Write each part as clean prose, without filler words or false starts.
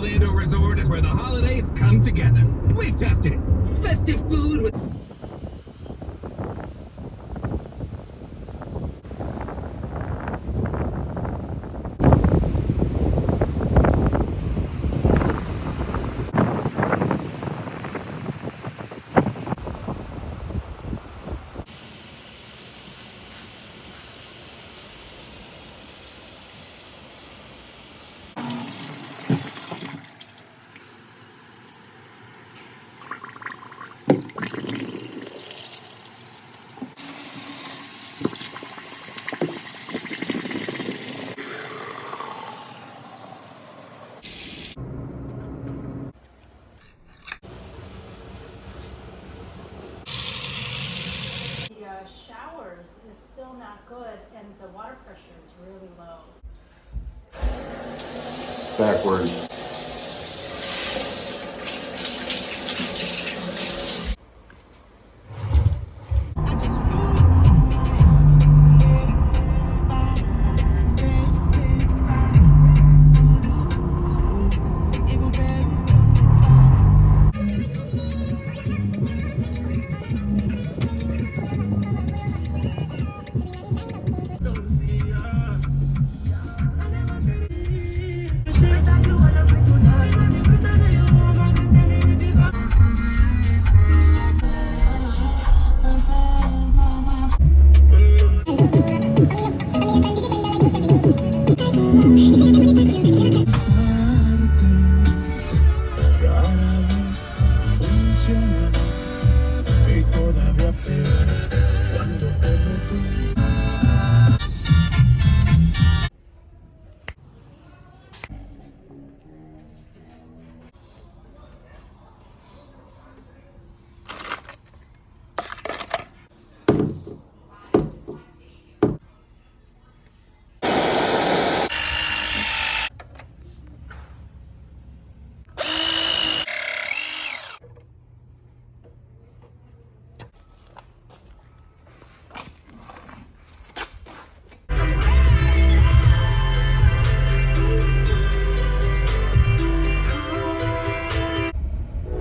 Orlando Resort is where the holidays come together. We've tested it. Festive food with... Showers is still not good, and the water pressure is really low. Backwards.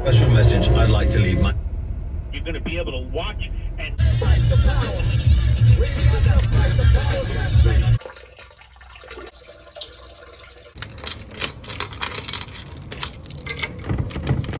Special message I'd like to leave my... You're going to be able to watch and Fight the power. We're gonna fight the power.